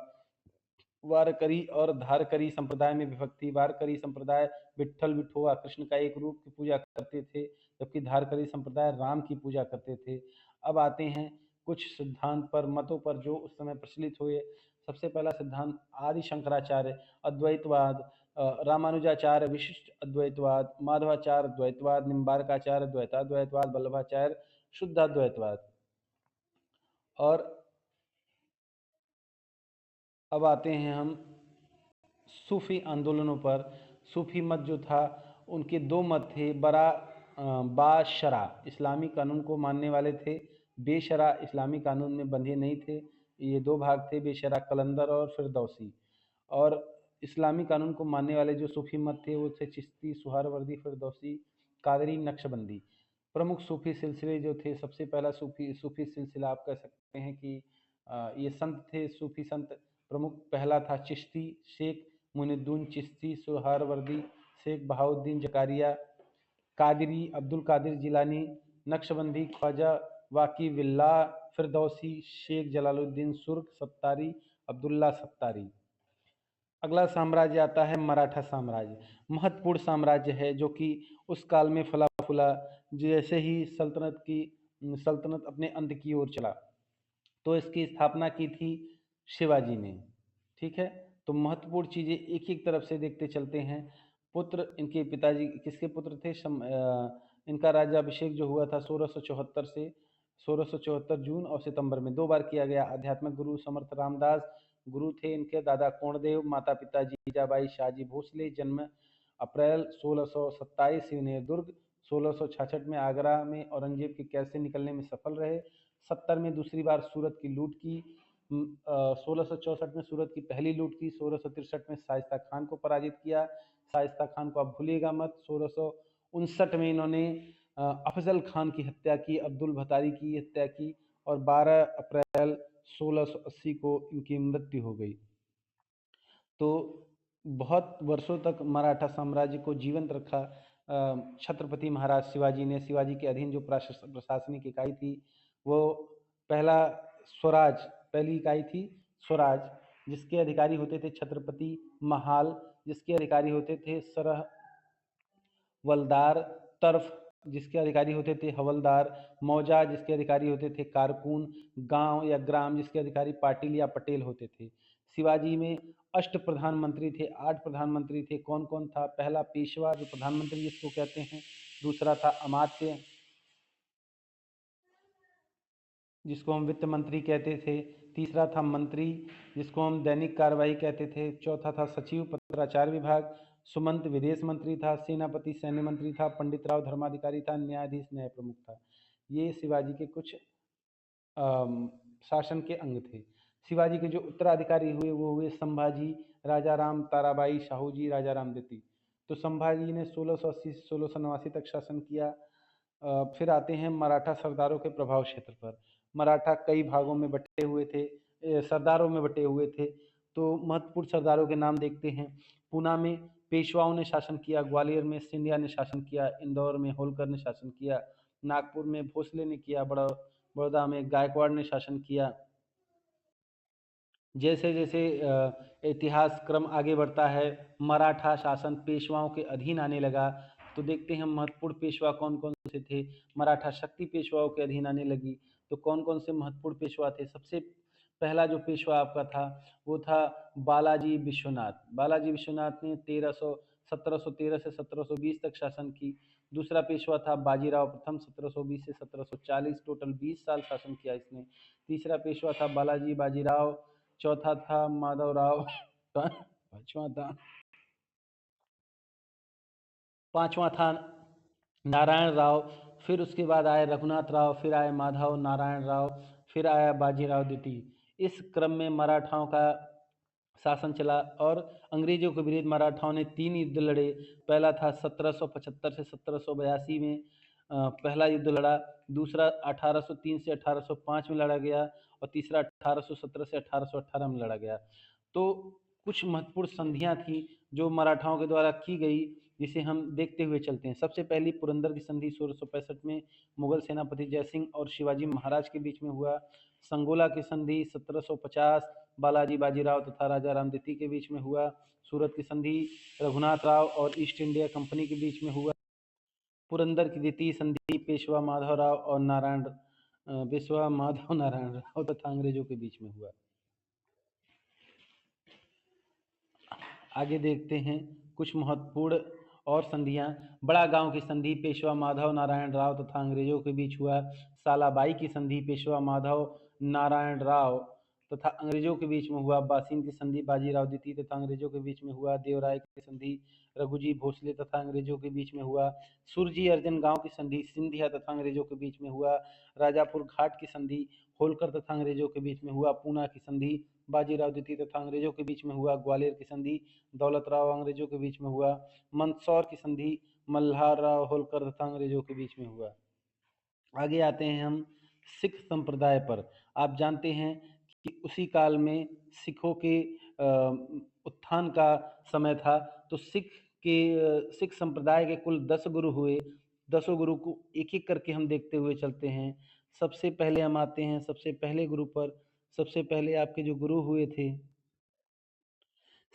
[SPEAKER 1] वारकरी और धारकरी संप्रदाय में विभक्त थी। वारकरी संप्रदाय विट्ठल विठोवा कृष्ण का एक रूप की पूजा करते थे, जबकि धारकरी संप्रदाय राम की पूजा करते थे। अब आते हैं कुछ सिद्धांत पर, मतों पर जो उस समय प्रचलित हुए। सबसे पहला सिद्धांत आदि शंकराचार्य अद्वैतवाद, रामानुजाचार्य विशिष्ट अद्वैतवाद, माधवाचार्य द्वैतवाद, निम्बारकाचार्य द्वैताद्वैतवाद, वल्लभाचार्य शुद्धाद्वैतवाद। और अब आते हैं हम सूफी आंदोलनों पर। सूफी मत जो था, उनके दो मत थे। बाशरा इस्लामी कानून को मानने वाले थे, बेशरा इस्लामी कानून में बंधे नहीं थे। ये दो भाग थे, बेशरा कलंदर और फिरदौसी। और इस्लामी कानून को मानने वाले जो सूफी मत थे वो थे चिश्ती, सुहरावर्दी, फिरदौसी, कादरी, नक्शबंदी। प्रमुख सूफी सिलसिले जो थे, सबसे पहला सूफी सिलसिला आप कह सकते हैं कि ये संत थे, सूफी संत। प्रमुख पहला था चिश्ती, शेख मुइनुद्दीन चिश्ती, सुहरावर्दी शेख बहाउद्दीन जकारिया, कादरी अब्दुल कादिर जिलानी, नक्शबंदी ख्वाजा वाकी विल्ला, फिरदौसी शेख जलालुद्दीन सुर्ख, सत्तारी अब्दुल्ला सत्तारी। अगला साम्राज्य आता है मराठा साम्राज्य। महत्वपूर्ण साम्राज्य है जो कि उस काल में फला फूला। जैसे ही सल्तनत अपने अंत की ओर चला, तो इसकी स्थापना की थी शिवाजी ने। ठीक है, तो महत्वपूर्ण चीजें एक एक तरफ से देखते चलते हैं। पुत्र इनके पिताजी किसके पुत्र थे? इनका राज्याभिषेक जो हुआ था 1674 से 1674 जून और सितंबर में 2 बार किया गया। आध्यात्मिक गुरु समर्थ रामदास गुरु थे इनके। दादा कोणदेव, माता पिता जीजाबाई शाहजी भोसले। जन्म अप्रैल 1627, सिवनेर दुर्ग। 1666 में आगरा में औरंगजेब के कैद से निकलने में सफल रहे। 70 में दूसरी बार सूरत की लूट की। 1664 में सूरत की पहली लूट की। 1663 में शाइस्ता खान को पराजित किया। शाइस्ता खान को आप भूलिएगा मत। 1659 में इन्होंने अफजल खान की हत्या की, अब्दुल भतारी की हत्या की, और 12 अप्रैल 1680 को इनकी मृत्यु हो गई। तो बहुत वर्षों तक मराठा साम्राज्य को जीवंत रखा छत्रपति महाराज शिवाजी ने। शिवाजी के अधीन जो प्रशासनिक इकाई थी वो पहली इकाई थी स्वराज, जिसके अधिकारी होते थे छत्रपति महाल, जिसके अधिकारी होते थे सरह वलदार, तर्फ जिसके अधिकारी होते थे हवलदार, मौजा जिसके अधिकारी होते थे कारकुन, गांव या ग्राम जिसके अधिकारी पाटिल या पटेल होते थे। शिवाजी में 8 प्रधानमंत्री थे, 8 प्रधानमंत्री थे। कौन कौन था? पहला पेशवा जो प्रधानमंत्री जिसको कहते हैं, दूसरा था अमात्य जिसको हम वित्त मंत्री कहते थे, तीसरा था मंत्री जिसको हम दैनिक कार्यवाही कहते थे, चौथा था सचिव पत्राचार विभाग, सुमंत विदेश मंत्री था, सेनापति सैन्य मंत्री था, पंडित राव धर्माधिकारी था, न्यायाधीश न्याय प्रमुख था। ये शिवाजी के कुछ शासन के अंग थे। शिवाजी के जो उत्तराधिकारी हुए वो हुए संभाजी, राजा राम, ताराबाई, शाहूजी, राजा राम द्वितीय। तो संभाजी ने 1680 से 1689 तक शासन किया। फिर आते हैं मराठा सरदारों के प्रभाव क्षेत्र पर। मराठा कई भागों में बटे हुए थे, सरदारों में बटे हुए थे। तो महत्वपूर्ण सरदारों के नाम देखते हैं। पूना में पेशवाओं ने शासन किया, ग्वालियर में सिंधिया ने शासन किया, इंदौर में होलकर ने शासन किया, नागपुर में भोसले ने किया, बड़ौदा में गायकवाड़ ने शासन किया। जैसे जैसे इतिहास क्रम आगे बढ़ता है, मराठा शासन पेशवाओं के अधीन आने लगा। तो देखते हैं महत्वपूर्ण पेशवा कौन कौन से थे। मराठा शक्ति पेशवाओं के अधीन आने लगी। तो कौन कौन से महत्वपूर्ण पेशवा थे? सबसे पहला जो पेशवा आपका था वो था बालाजी विश्वनाथ। बालाजी विश्वनाथ ने 1713 से 1720 तक शासन की। दूसरा पेशवा था बाजीराव प्रथम, 1720 से 1740, टोटल 20 साल शासन किया इसने। तीसरा पेशवा था बालाजी बाजीराव। चौथा था माधवराव। पांचवा था नारायण राव। फिर उसके बाद आए रघुनाथ राव, फिर आए माधव नारायण राव, फिर आया बाजीराव द्वितीय। इस क्रम में मराठाओं का शासन चला और अंग्रेजों के विरुद्ध मराठाओं ने 3 युद्ध लड़े। पहला था 1775 से 1782 में पहला युद्ध लड़ा। दूसरा 1803 से 1805 में लड़ा गया, और तीसरा 1817 से 1818 में लड़ा गया। तो कुछ महत्वपूर्ण संधियां थी जो मराठाओं के द्वारा की गई, जिसे हम देखते हुए चलते हैं। सबसे पहली पुरंदर की संधि 1665 में मुगल सेनापति जयसिंह और शिवाजी महाराज के बीच में हुआ। संगोला की संधि 1750 बालाजी बाजीराव तथा राजा राम द्वितीय के बीच में हुआ। सूरत की संधि रघुनाथ राव और ईस्ट इंडिया कंपनी के बीच में हुआ। पुरंदर की द्वितीय संधि पेशवा माधवराव और पेशवा माधव नारायण राव तथा अंग्रेजों के बीच में हुआ। आगे देखते हैं कुछ महत्वपूर्ण और संधियां। बड़ा गांव की संधि पेशवा माधव नारायण राव तथा अंग्रेजों के बीच हुआ। सालाबाई की संधि पेशवा माधव नारायण राव तथा अंग्रेजों के बीच में हुआ। बासीन की संधि बाजीराव द्वितीय तथा अंग्रेजों के बीच में हुआ। देवराय की संधि रघुजी भोसले तथा अंग्रेजों के बीच में हुआ। सुरजी अर्जन गांव की संधि सिंधिया तथा अंग्रेजों के बीच में हुआ। राजापुर घाट की संधि होलकर तथा अंग्रेजों के बीच में हुआ। पूना की संधि बाजीराव द्वितीय तथा अंग्रेजों के बीच में हुआ। ग्वालियर की संधि दौलत राव अंग्रेजों के बीच में हुआ। मंदसौर की संधि मल्हार राव होलकर तथा अंग्रेजों के बीच में हुआ। आगे आते हैं हम सिख संप्रदाय पर। आप जानते हैं कि उसी काल में सिखों के उत्थान का समय था। तो सिख संप्रदाय के कुल 10 गुरु हुए। 10 गुरु को एक एक करके हम देखते हुए चलते हैं। सबसे पहले हम आते हैं सबसे पहले गुरु पर। सबसे पहले आपके जो गुरु हुए थे,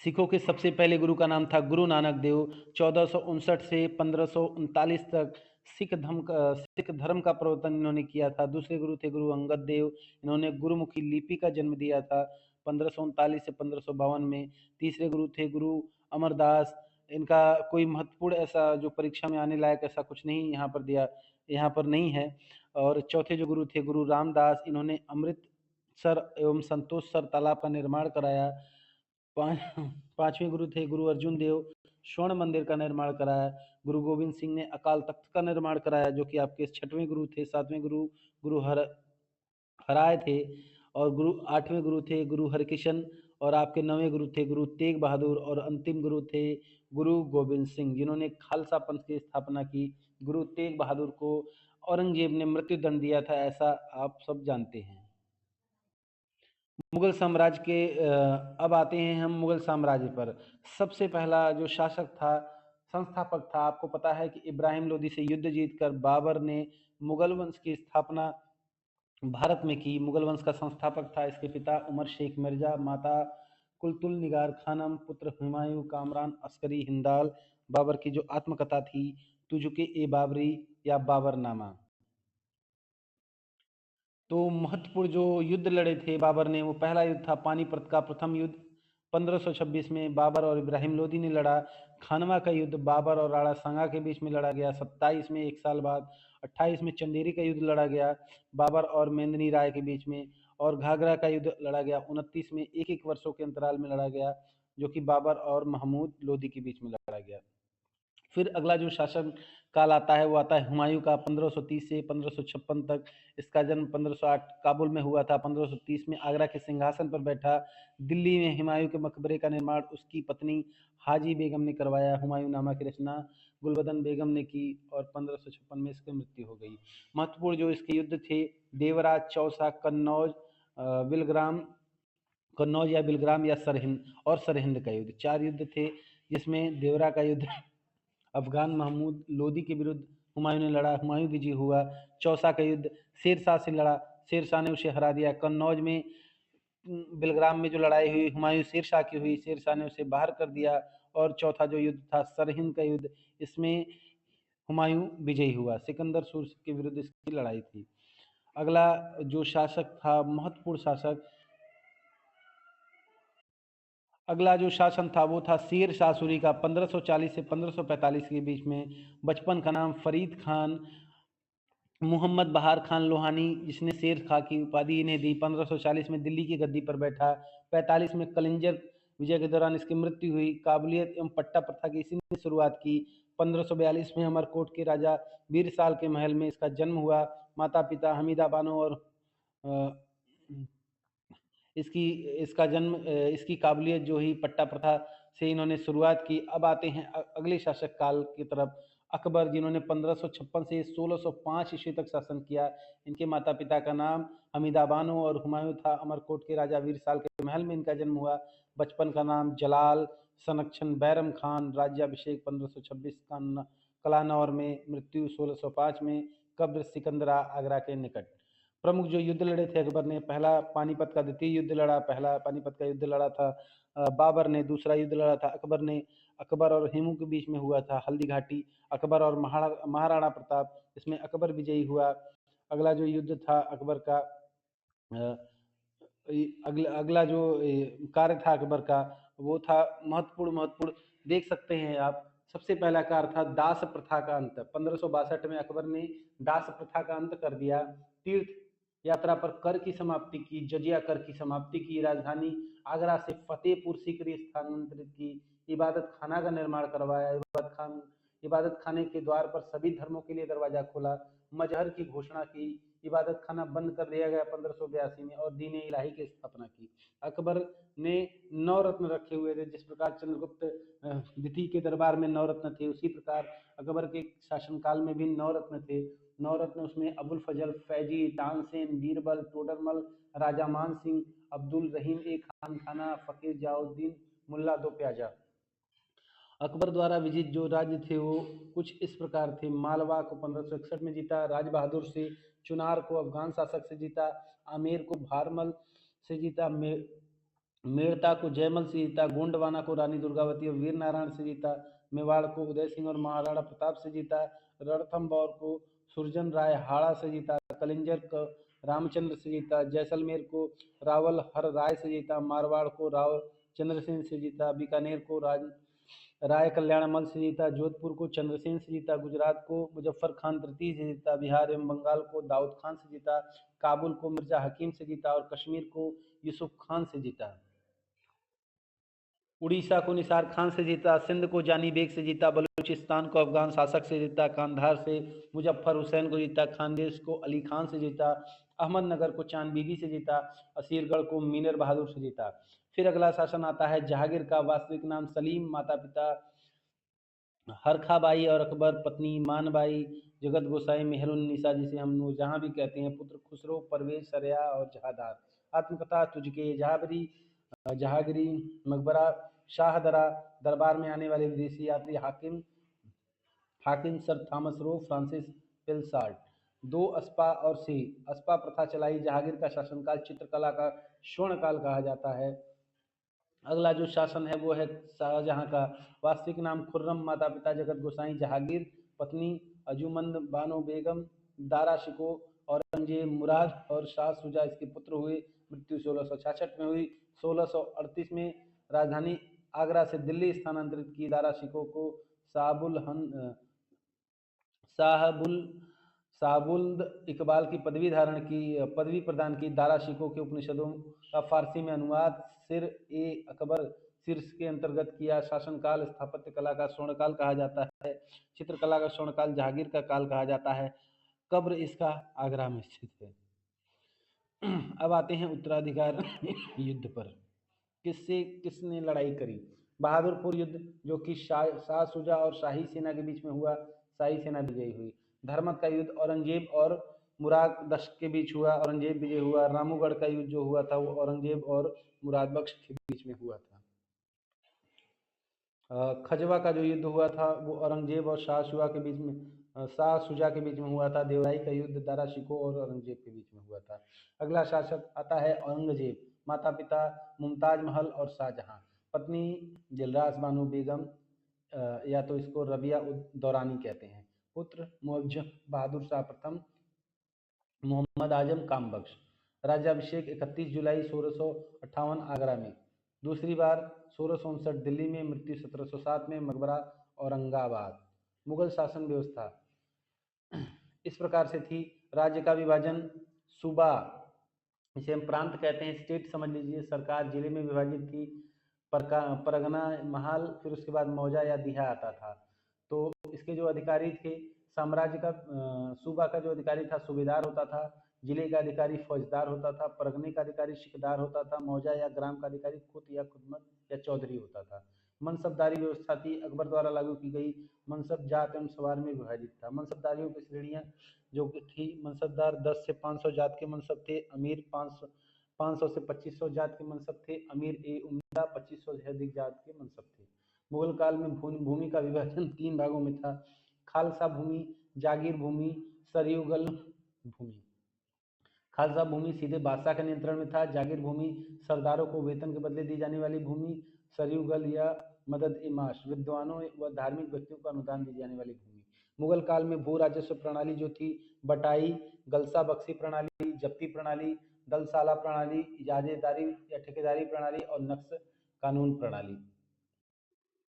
[SPEAKER 1] सिखों के सबसे पहले गुरु का नाम था गुरु नानक देव। 1459 से 1539 तक सिख धर्म का प्रवर्तन इन्होंने किया था। दूसरे गुरु थे गुरु अंगद देव। इन्होंने गुरुमुखी लिपि का जन्म दिया था 1539 से 1552 में। तीसरे गुरु थे गुरु अमरदास। इनका कोई महत्वपूर्ण ऐसा जो परीक्षा में आने लायक ऐसा कुछ नहीं यहाँ पर नहीं है। और चौथे जो गुरु थे गुरु रामदास। इन्होंने अमृतसर एवं संतोषसर तालाब का निर्माण कराया। पांचवें गुरु थे गुरु अर्जुन देव। स्वर्ण मंदिर का निर्माण कराया। गुरु गोविंद सिंह ने अकाल तख्त का निर्माण कराया, जो कि आपके 6वें गुरु थे। 7वें गुरु गुरु हराय थे। और गुरु 8वें गुरु थे गुरु हरकिशन। और आपके 9वें गुरु थे गुरु तेग बहादुर। और अंतिम गुरु थे गुरु गोविंद सिंह, जिन्होंने खालसा पंथ की स्थापना की। गुरु तेग बहादुर को औरंगजेब ने मृत्यु दंड दिया था, ऐसा आप सब जानते हैं। मुगल साम्राज्य के अब आते हैं हम मुगल साम्राज्य पर। सबसे पहला जो शासक था, संस्थापक था, आपको पता है कि इब्राहिम लोदी से युद्ध जीतकर बाबर ने मुगल वंश की स्थापना भारत में की। मुगल वंश का संस्थापक था इसके पिता उमर शेख मिर्जा, माता कुलतुल निगार खानम, पुत्र हुमायूं कामरान अस्करी हिंदाल। बाबर की जो आत्मकथा थी तुझके ए बाबरी या बाबरनामा। तो महत्वपूर्ण जो युद्ध लड़े थे बाबर ने, वो पहला युद्ध था पानीपत का प्रथम युद्ध 1526 में बाबर और इब्राहिम लोदी ने लड़ा। खानवा का युद्ध बाबर और राणा सांगा के बीच में लड़ा गया 27 में, एक साल बाद। 28 में चंदेरी का युद्ध लड़ा गया बाबर और मेंदिनी राय के बीच में। और घाघरा का युद्ध लड़ा गया 29 में, एक एक वर्षों के अंतराल में लड़ा गया, जो कि बाबर और महमूद लोदी के बीच में लड़ा गया। फिर अगला जो शासन काल आता है वो आता है हुमायूं का 1530 से 1556 तक। इसका जन्म 1508 काबुल में हुआ था। 1530 में आगरा के सिंहासन पर बैठा। दिल्ली में हुमायूं के मकबरे का निर्माण उसकी पत्नी हाजी बेगम ने करवाया। हुमायूं नामा की रचना गुलबदन बेगम ने की और 1556 में इसकी मृत्यु हो गई। महत्वपूर्ण जो इसके युद्ध थे देवराज, चौसा, कन्नौज या बिलग्राम या सरहिंद का युद्ध। 4 युद्ध थे, जिसमें देवरा का युद्ध अफगान महमूद लोदी के विरुद्ध हुमायूं ने लड़ा, हुमायूं विजयी हुआ। चौसा का युद्ध शेरशाह से लड़ा, शेरशाह ने उसे हरा दिया। कन्नौज में बिलग्राम में जो लड़ाई हुई हुमायूं शेरशाह की हुई, शेरशाह ने उसे बाहर कर दिया। और चौथा जो युद्ध था सरहिंद का युद्ध, इसमें हुमायूं विजयी हुआ। सिकंदर सूर्य के विरुद्ध इसकी लड़ाई थी। अगला जो शासक था महत्वपूर्ण शासक, अगला जो शासन था वो था शेर शाह सूरी का 1540 से 1545 के बीच में। बचपन का नाम फरीद खान। मोहम्मद बहार खान लोहानी, जिसने शेर खां की उपाधि इन्हें दी, 1540 में दिल्ली की गद्दी पर बैठा। 45 में कलिंजर विजय के दौरान इसकी मृत्यु हुई। काबुलियत एवं पट्टा प्रथा की इसी ने शुरुआत की। 1542 में अमरकोट के राजा बीरसाल के महल में इसका जन्म हुआ। माता पिता हमीदा बानो और इसकी काबिलियत जो ही पट्टा प्रथा से इन्होंने शुरुआत की। अब आते हैं अगले शासक काल की तरफ। अकबर, जिन्होंने 1556 से 1605 ईस्वी तक शासन किया। इनके माता पिता का नाम हमीदा बानो और हुमायूं था। अमरकोट के राजा वीरसाल के महल में इनका जन्म हुआ। बचपन का नाम जलाल, संरक्षण बैरम खान, राज्याभिषेक 1526 का कलानौर में, मृत्यु 1605 में, कब्र सिकंदरा आगरा के निकट। प्रमुख जो युद्ध लड़े थे अकबर ने, पहला पानीपत का द्वितीय युद्ध लड़ा, पहला पानीपत का युद्ध लड़ा था बाबर ने, दूसरा युद्ध लड़ा था अकबर ने, अकबर और हेमू के बीच में हुआ था हल्दी घाटी। अकबर और महाराणा प्रताप, इसमें अकबर विजयी हुआ। अगला जो युद्ध था अकबर का, अगला जो कार्य था अकबर का, वो था महत्वपूर्ण देख सकते हैं आप। सबसे पहला कार्य था दास प्रथा का अंत। 1562 में अकबर ने दास प्रथा का अंत कर दिया। तीर्थ यात्रा पर कर की समाप्ति की, जजिया कर की समाप्ति की, राजधानी आगरा से फतेहपुर सीकरी स्थानांतरित की, इबादत खाना का निर्माण करवाया, इबादत खाने के द्वार पर सभी धर्मों के लिए दरवाजा खोला, मजहर की घोषणा की, इबादत खाना बंद कर दिया गया 1582 में, और दीन इलाही की स्थापना की। अकबर ने 9 रत्न रखे हुए थे। जिस प्रकार चंद्रगुप्त द्वितीय के दरबार में 9 रत्न थे, उसी प्रकार अकबर के शासनकाल में भी 9 रत्न थे। 9 रत्न उसमें अबुल फजल, फैजी, तानसेन, बीरबल, टोडरमल, राजा मान सिंह, अब्दुल रहीम ए खान खाना, फकीर जलाउद्दीन, मुल्ला दो प्याजा। अकबर द्वारा विजित जो राज्य थे वो कुछ इस प्रकार थे। मालवा को 1561 में जीता, राज बहादुर से, चुनार को अफगान शासक से जीता, आमेर को भारमल से जीता, मेड़ता को जयमल से जीता, गोंडवाना को रानी दुर्गावती और वीर नारायण से जीता, मेवाड़ को उदय सिंह और महाराणा प्रताप से जीता, रणथंभौर को सुरजन राय हाड़ा से जीता, कलिंजर को रामचंद्र से जीता, जैसलमेर को रावल हर राय से जीता, मारवाड़ को राव चंद्रसेन से जीता, बीकानेर को राय कल्याणमल से जीता, जोधपुर को चंद्रसेन से जीता, गुजरात को मुजफ्फर खान तृतीय से जीता, बिहार एवं बंगाल को दाऊद खान से जीता, काबुल को मिर्जा हकीम से जीता और कश्मीर को यूसुफ खान से जीता। उड़ीसा को निसार खान से जीता, सिंध को जानी बेग से जीता, बलूचिस्तान को अफगान शासक से जीता, कांधार से मुजफ्फर हुसैन को जीता, खानदेश को अली खान से जीता, अहमदनगर को चांद बीबी से जीता, असीरगढ़ को मीनर बहादुर से जीता। फिर अगला शासन आता है जहांगीर का। वास्तविक नाम सलीम, माता पिता हरखाबाई और अकबर, पत्नी मानबाई, जगत गोसाई मेहरुन्निसा जिसे हम जहाँ भी कहते हैं, पुत्र खुसरो, परवेज, सरया और जहादार। आत्मकथा तुझके, जहागीरी मकबरा, शाहदरा, दरबार में आने वाले विदेशी यात्री हाकिम हाकिम सर थॉमस रो, फ्रांसिस पिलसार्ट। 2 अस्पा और सी। अस्पा प्रथा चलाई। जहांगीर का शासनकाल चित्रकला का स्वर्ण काल कहा जाता है। अगला जो शासन है वो है शाहजहां का। वास्तविक नाम खुर्रम, माता पिता जगत गोसाई जहांगीर, पत्नी अजूमंद बानो बेगम, दारा शिको, औरंगजेब मुराद और शाह सुजा इसके पुत्र हुए। मृत्यु 1666 में हुई। 1638 में राजधानी आगरा से दिल्ली स्थानांतरित की। दारा शिको को साहबुल साबुल्द इकबाल की पदवी प्रदान की। दारा शिको के उपनिषदों का फारसी में अनुवाद सिर ए अकबर शीर्ष के अंतर्गत किया। शासनकाल स्थापत्य कला का स्वर्णकाल कहा जाता है। चित्रकला का स्वर्णकाल जहांगीर का काल कहा जाता है। कब्र इसका आगरा में स्थित है। अब आते हैं उत्तराधिकार युद्ध पर। किसने लड़ाई करी? बहादुरपुर युद्ध, जो कि शाह सुजा और शाही सेना के बीच में हुआ। शाही सेना विजयी हुई। धर्मत का युद्ध औरंगजेब और मुराद बख्श के बीच हुआ। औरंगजेब विजय हुआ। रामूगढ़ का युद्ध जो हुआ था वो औरंगजेब और मुराद बख्श के बीच में हुआ था। खजवा का जो युद्ध हुआ था वो औरंगजेब और शाह सुजा के बीच में हुआ था। देवराई का युद्ध दारा शिको और औरंगजेब के बीच में हुआ था। अगला शासक आता है औरंगजेब। माता पिता मुमताज महल और शाहजहां, पत्नी दिलरास बानो बेगम, या तो इसको रबिया दौरानी कहते हैं। पुत्र मुअज्जम बहादुर शाह प्रथम, मोहम्मद आजम काम बख्श। राज्याभिषेक 31 जुलाई 1658 आगरा में, दूसरी बार 1659 दिल्ली में, मृत्यु 1707 में, मकबरा औरंगाबाद। मुगल शासन व्यवस्था इस प्रकार से थी। राज्य का विभाजन, सूबा इसे हम प्रांत कहते हैं, स्टेट समझ लीजिए। सरकार जिले में विभाजित थी। परगना, महाल, फिर उसके बाद मौजा या दिहा आता था। तो इसके जो अधिकारी थे, साम्राज्य का सूबा का जो अधिकारी था सूबेदार होता था। जिले का अधिकारी फौजदार होता था। परगने का अधिकारी सिकदार होता था। मौजा या ग्राम का अधिकारी खुद या खुदमत या चौधरी होता था। मनसबदारी व्यवस्था थी, अकबर द्वारा लागू की गई। मनसब जात एवं सवार में विभाजित था। मनसबदारियों की श्रेणियां जो कि थी, मनसबदार 10 से 500 जात के मनसब थे, अमीर 500 से 2500 जात के मनसब थे, अमीर ए उम्दा 2500 से अधिक जात के मनसब थे। मुगल काल में भूमि का विभाजन 3 भागों में था: खालसा भूमि, जागीर भूमि, सरयुगल भूमि। खालसा भूमि सीधे बादशाह के नियंत्रण में था। जागीर भूमि सरदारों को वेतन के बदले दी जाने वाली भूमि। सरयुगल या मदद ए माश विद्वानों व धार्मिक व्यक्तियों को अनुदान दी जाने वाली भूमि। मुगल काल में भू राजस्व प्रणाली जो थी, बटाई, गलसा बख्शी प्रणाली, जब्ती प्रणाली, दलसाला प्रणाली, इजाजेदारी या ठेकेदारी प्रणाली और नक्श कानून प्रणाली।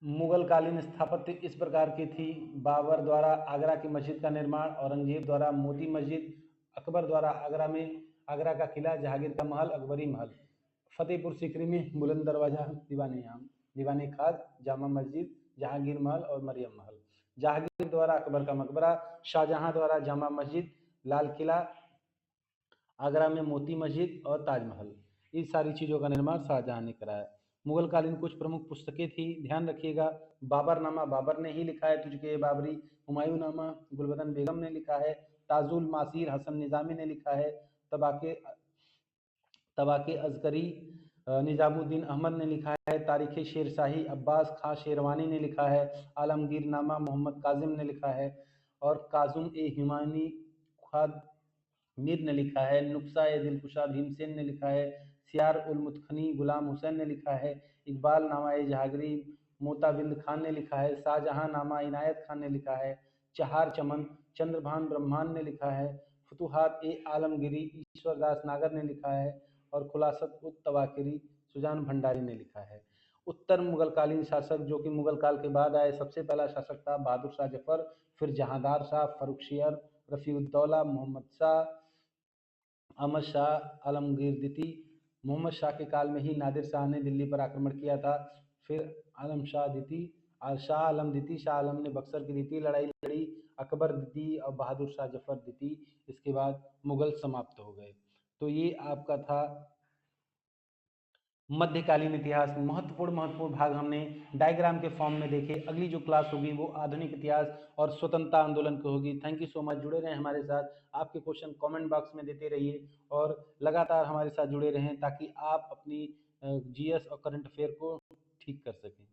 [SPEAKER 1] मुगल कालीन स्थापत्य इस प्रकार की थी: बाबर द्वारा आगरा की मस्जिद का निर्माण, औरंगजेब द्वारा मोती मस्जिद, अकबर द्वारा आगरा का किला, जहांगीर का महल, अकबरी महल, फतेहपुर सीकरी में बुलंद दरवाजा, दीवाने खास, जामा मस्जिद, जहांगीर महल और मरियम महल। जहांगीर द्वारा अकबर का मकबरा, शाहजहां द्वारा जामा मस्जिद, लाल किला, आगरा में मोती मस्जिद और ताजमहल। इस सारी चीज़ों का निर्माण शाहजहां ने कराया। मुगल कालीन कुछ प्रमुख पुस्तकें थी, ध्यान रखिएगा। बाबरनामा बाबर ने ही लिखा है, तुझके बाबरी। हुमायूं नामा गुलबदन बेगम ने लिखा है। ताजुल मासीर हसन निजामी ने लिखा है। तबाके तबाके अजकरी निजामुद्दीन अहमद ने लिखा है। तारीख शेरशाही अब्बास खां शेरवानी ने लिखा है। आलमगीर नामा मोहम्मद काजिम ने लिखा है। और काजुम ए हिमानी खाद मीर ने लिखा है। नुक्सा ए दिलकुशा भीमसेन ने लिखा है। सियार उल मुतखनी गुलाम हुसैन ने लिखा है। इकबाल नामा ए जहांगीरी मोताबिंद खान ने लिखा है। शाहजहां नामा इनायत खान ने लिखा है। चहार चमन चंद्रभान ब्रह्मान ने लिखा है। फुतुहात ए आलमगिरी ईश्वरदास नागर ने लिखा है। और खुलासत उत तवाकरी सुजान भंडारी ने लिखा है। उत्तर मुगलकालीन शासक जो कि मुगल काल के बाद आए, सबसे पहला शासक था बहादुर शाह जफर, फिर जहांदार शाह, फर्रुखशियर, रफीउद्दौला, मोहम्मद शाह, अहमद शाह, आलमगीर द्वितीय। मोहम्मद शाह के काल में ही नादिर शाह ने दिल्ली पर आक्रमण किया था। फिर आलम शाह द्वितीय, शाह आलम द्वितीय, शाह आलम ने बक्सर की द्वितीय लड़ाई लड़ी, अकबर द्वितीय और बहादुर शाह जफर द्वितीय। इसके बाद मुगल समाप्त हो गए। तो ये आपका था मध्यकालीन इतिहास। महत्वपूर्ण भाग हमने डायग्राम के फॉर्म में देखे। अगली जो क्लास होगी वो आधुनिक इतिहास और स्वतंत्रता आंदोलन की होगी। थैंक यू सो मच, जुड़े रहें हमारे साथ। आपके क्वेश्चन कमेंट बॉक्स में देते रहिए और लगातार हमारे साथ जुड़े रहें ताकि आप अपनी जीएस और करंट अफेयर को ठीक कर सकें।